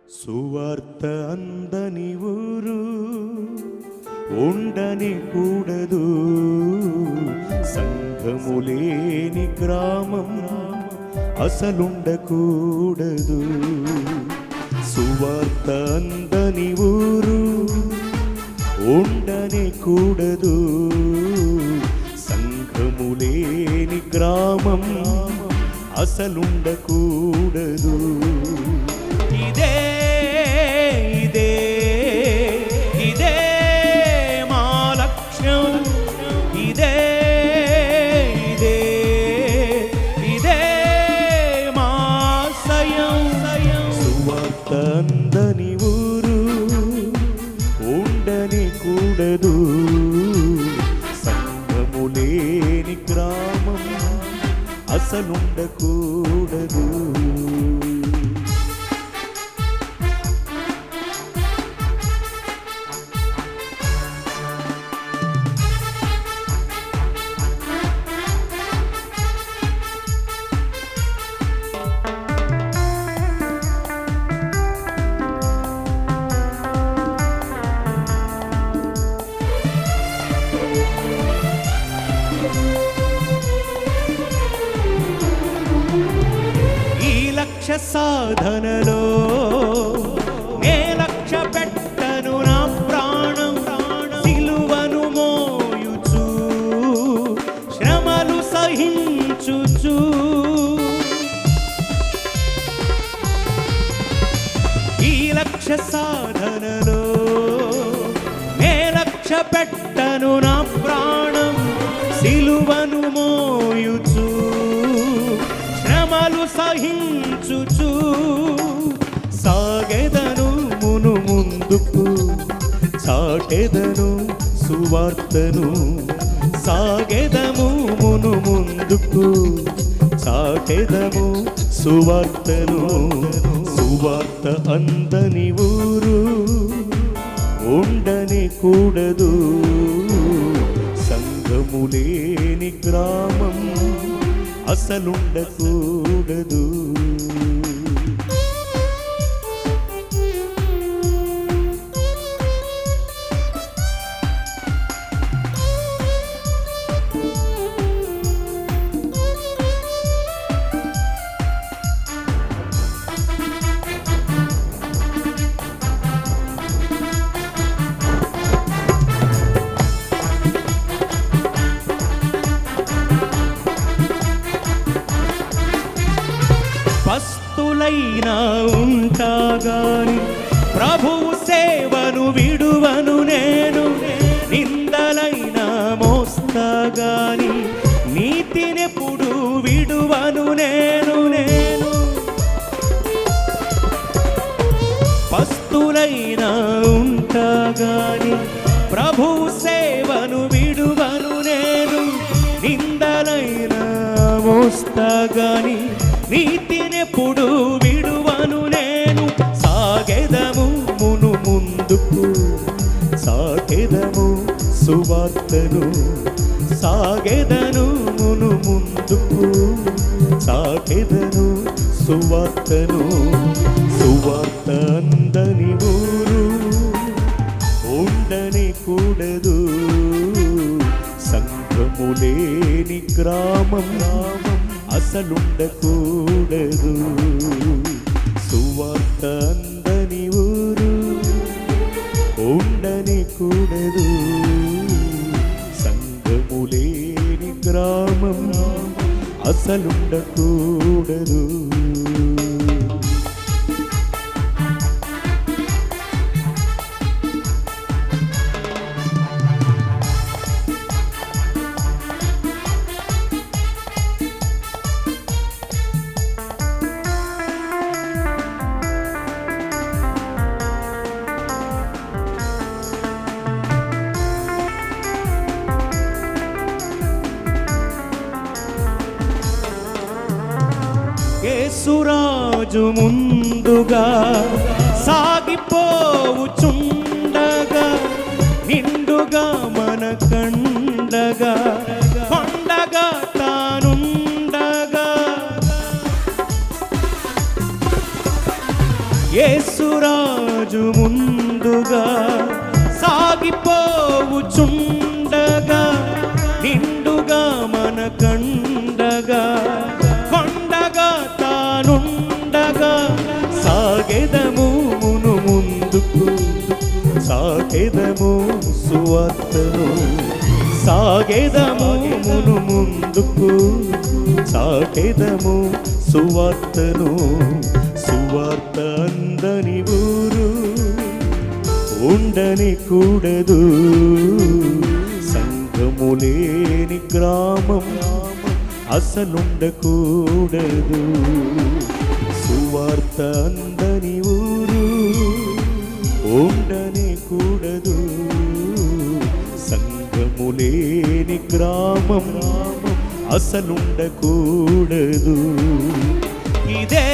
సువార్త అందని ఊరు ఉండని కూడదు, సంఘము లేని గ్రామం అసలుండకూడదు. సువార్త అందని ఊరు ఉండని కూడదు, సంఘము లేని గ్రామం అసలుండకూడదు. ఇదే ఇదే ఇదే మా లక్ష్యం, ఇదే ఇదే ఇదే మా ఆశయం. సువార్త అందని ఊరు ఉండని కూడదు, సంఘము లేని గ్రామం అసలుండకూడదు. సాధనలో నే లక్ష్య పెట్టను నా ప్రాణం, సిలువను మోయుచు శ్రమలు సహించుచు. ఈ లక్ష్య సాధనలో నే లక్ష్య పెట్టను నా ప్రాణం, సిలువను మోయుచు శ్రమలు సహించుచు. సాగెదను మును ముందుకు, చాటెదను సువార్తను. సాగెదము మును ముందుకు, చాటెదము సువార్తను. సువార్త అందని ఊరు ఉండని కూడదు, సంఘము లేని గ్రామం అసలుండకూడదు. పస్తులైనా ఉంటాగాని ప్రభువు సేవను విడువను నేను, నిందలైనా మోస్తాగాని నీతినెప్పుడు విడువను నేను. పస్తులైనా ఉంటాగాని ప్రభువు సేవను విడువను నేను, నిందలైనా మోస్తాగాని నీతినెప్పుడు విడువను నేను. సాగెదము మును ముందుకు, సాగెదము సువార్తను. సాగెదను మును ముందుకు, సాగెదను సువార్తను. సువార్త అందని ఊరు ఉండని కూడదు, సంఘము లేని గ్రామం అసలుండకూడదు. సువార్త అందని ఊరు ఉండని కూడదు, సంఘము లేని గ్రామం అసలుండకూడదు. యేసురాజు ముందుగా సాగిపోవుచుండగా, నిండుగా మన కండగా కొండగా తానుండగా. యేసు యేసురాజు ముందుగా సాగిపోవుచుండగా నిండుగా మన కండగా కొండగా తానుండగా సాగెదము మును ముందుకు సాగెదము సువార్తను సాగెదము మును ముందుకు సాగెదము సువార్తను సువార్త అందని ఊరు ఉండని కూడదు సంఘము లేని గ్రామం అసలుండకూడదు సువార్త అందని ఊరు ఉండని కూడదు సంఘము లేని గ్రామం అసలుండకూడదు ఇదే